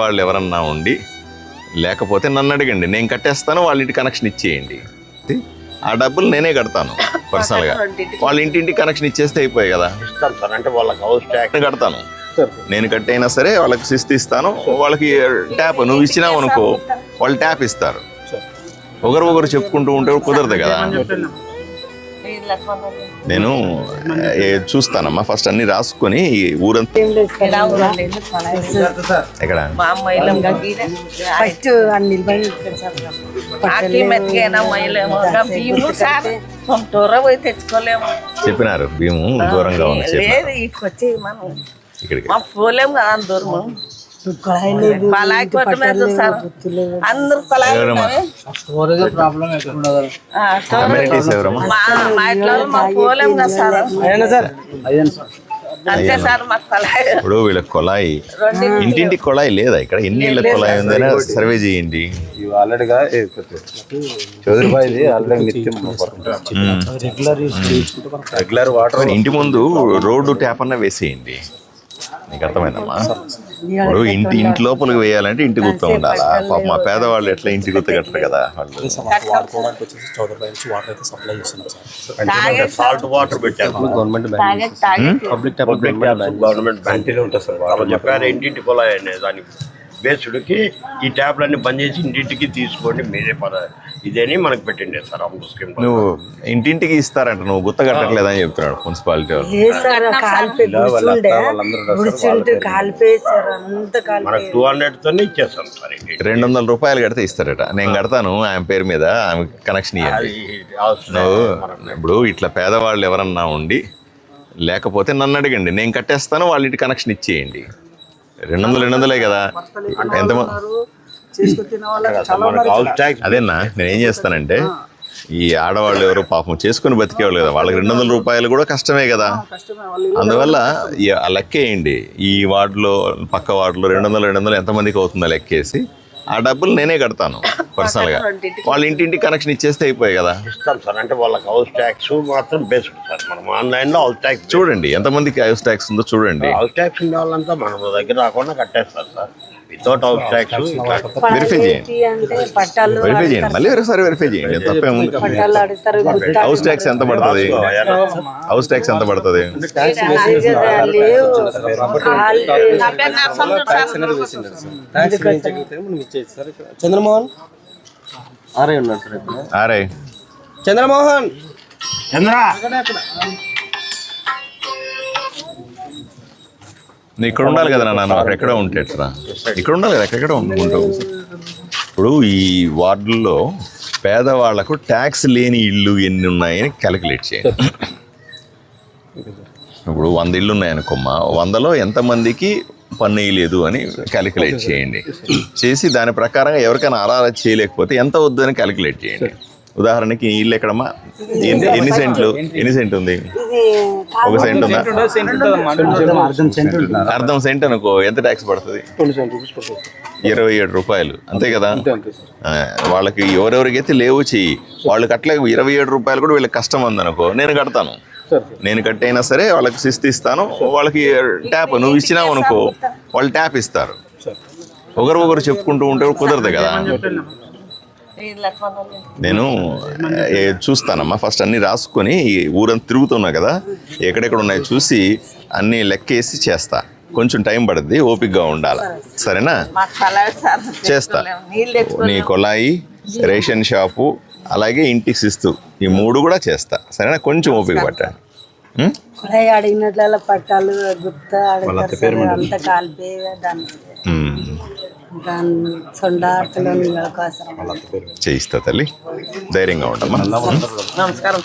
వాళ్ళు ఎవరన్నా ఉండి లేకపోతే నన్ను అడగండి, నేను కట్టేస్తాను, వాళ్ళ ఇంటి కనెక్షన్ ఇచ్చేయండి. ఆ డబ్బులు నేనే కడతాను పర్సనల్గా. వాళ్ళ ఇంటింటి కనెక్షన్ ఇచ్చేస్తే అయిపోయాయి కదా. అంటే వాళ్ళకి హౌస్ ట్యాక్స్ కడతాను, నేను కట్టైనా సరే వాళ్ళకి శిస్తు ఇస్తాను. వాళ్ళకి ట్యాప్ నువ్వు ఇచ్చినావు అనుకో, వాళ్ళు ట్యాప్ ఇస్తారు. ఒకరు చెప్పుకుంటూ ఉంటే కుదరదు కదా. నేను చూస్తానమ్మా, ఫస్ట్ అన్ని రాసుకొని ఊరంతా ఎక్కడ చెప్పినారు భీము దూరంగా ఉంది ఇక్కడికి పోలేము కదా దూరం. ఇప్పుడు వీళ్ళ కొలాయి, ఇంటింటి కొలాయి లేదా ఇక్కడ? ఎన్ని ఇళ్ళ కొలాయి ఉందైనా సర్వే చేయండి. రెగ్యులర్ వాటర్ ఇంటి ముందు రోడ్డు ట్యాప్ అన్న వేసేయండి. నీకు అర్థమైందమ్మా? ఇప్పుడు ఇంటి లోపలికి వేయాలంటే ఇంటి గుర్తు ఉండాలా? పాప మా పేదవాళ్ళు ఎట్లా ఇంటి గుర్తు కట్టరు కదా. సాల్ట్ వాటర్ పెట్టారు గవర్నమెంట్ ఉంటుంది సార్. వాళ్ళు చెప్పారు ఇంటింటి కొలాయి అనేది దానికి బేసుడికి ఈ ట్యాప్లన్నీ బంద్ చేసి ఇంటింటికి తీసుకోండి మీరే ఇదేని మనకు పెట్టిండే సార్ అమృత స్కీమ్. నువ్వు ఇంటింటికి ఇస్తారంట, నువ్వు గుత్త కట్టట్లేదని చెప్తున్నాడు మున్సిపాలిటీ వాళ్ళు. 200 తోనే ఇచ్చేస్తాం సార్. 200 రూపాయలు కడితే ఇస్తారట. నేను కడతాను ఆమె పేరు మీద, ఆమె కనెక్షన్ ఇవ్వండి. నువ్వు ఇప్పుడు ఇట్లా పేదవాళ్ళు ఎవరన్నా ఉండి లేకపోతే నన్ను అడగండి, నేను కట్టేస్తాను, వాళ్ళ ఇంటి కనెక్షన్ ఇచ్చేయండి. 200 కదా. ఎంత అదేనా నేనేం చేస్తానంటే, ఈ ఆడవాళ్ళు ఎవరో పాపం చేసుకుని బతికేవాళ్ళు కదా, వాళ్ళకి 200 రూపాయలు కూడా కష్టమే కదా. అందువల్ల లెక్కేయండి. ఈ వార్డులో పక్క వార్డులో 200 ఎంతమందికి అవుతుందో లెక్కేసి ఆ డబ్బులు నేనే కడతాను పర్సనల్గా. వాళ్ళ ఇంటింటి కనెక్షన్ ఇచ్చేస్తే అయిపోయాయి కదా. ఇస్తాం సార్. అంటే వాళ్ళకి హౌస్ ట్యాక్స్ మాత్రం బేస్డ్ సార్. మనం ఆన్లైన్లో హౌస్ ట్యాక్స్ చూడండి, ఎంతమందికి హౌస్ ట్యాక్స్ ఉందో చూడండి. హౌస్ ట్యాక్స్ ఉండే వాళ్ళంతా మన దగ్గర రాకుండా కట్టేస్తారు sir. Without house tax verify చేయండి, మళ్ళీ ఒకసారి వెరిఫై చేయండి. తప్పేముంది? హౌస్ ట్యాక్స్ ఎంత పడుతుంది? హౌస్ ట్యాక్స్ ఎంత పడుతుంది? చంద్రమోహన్ ఆర్ఐ ఉన్నాడు సార్. ఆర్ఐ చంద్రమోహన్ ఇక్కడ ఉండాలి కదా నాన్న, అక్కడెక్కడ ఉంటే ఎట్లా? ఇక్కడ ఉండాలి కదా, ఎక్కడెక్కడ ఉంటావు. ఇప్పుడు ఈ వార్డుల్లో పేదవాళ్లకు ట్యాక్స్ లేని ఇళ్ళు ఎన్ని ఉన్నాయని క్యాలిక్యులేట్ చేయండి. ఇప్పుడు 100 ఇళ్ళు ఉన్నాయనుకోమ్మా, 100లో ఎంతమందికి పన్ను వేయలేదు అని క్యాలిక్యులేట్ చేయండి. చేసి దాని ప్రకారంగా ఎవరికైనా అలా చేయలేకపోతే ఎంత వద్దు అని క్యాలిక్యులేట్ చేయండి. ఉదాహరణకి ఇల్లు ఎక్కడమ్మా, ఎన్ని సెంట్లు ఉంది? 1 సెంట్ ఉందా? అర్ధం సెంట్ అనుకో, ఎంత ట్యాక్స్ పడుతుంది? 27 రూపాయలు, అంతే కదా. వాళ్ళకి ఎవరెవరికైతే లేవు చెయ్యి, వాళ్ళు కట్టలేక 27 రూపాయలు కూడా వీళ్ళకి కష్టం ఉందనుకో, నేను కడతాను. నేను కట్టైనా సరే వాళ్ళకి శిస్తు ఇస్తాను. వాళ్ళకి ట్యాప్ నువ్వు ఇచ్చినావు అనుకో, వాళ్ళు ట్యాప్ ఇస్తారు. ఒకరు చెప్పుకుంటూ ఉంటే కుదరదు కదా. నేను చూస్తానమ్మా, ఫస్ట్ అన్ని రాసుకొని ఊరంతా తిరుగుతున్నా కదా, ఎక్కడెక్కడ ఉన్నాయో చూసి అన్నీ లెక్కేసి చేస్తా. కొంచెం టైం పడుద్ది, ఓపికగా ఉండాలి, సరేనా? చేస్తా. నీ కొలాయి, రేషన్ షాపు, అలాగే ఇంటికి శిస్తు, ఈ 3 కూడా చేస్తా, సరేనా? కొంచెం ఓపిక పట్టండి. అడిగినట్ల పట్టాలు గుప్త అంతా కాలిపోయి చేయిస్తా తల్లి, ధైర్యంగా ఉండమ్మా. నమస్కారం.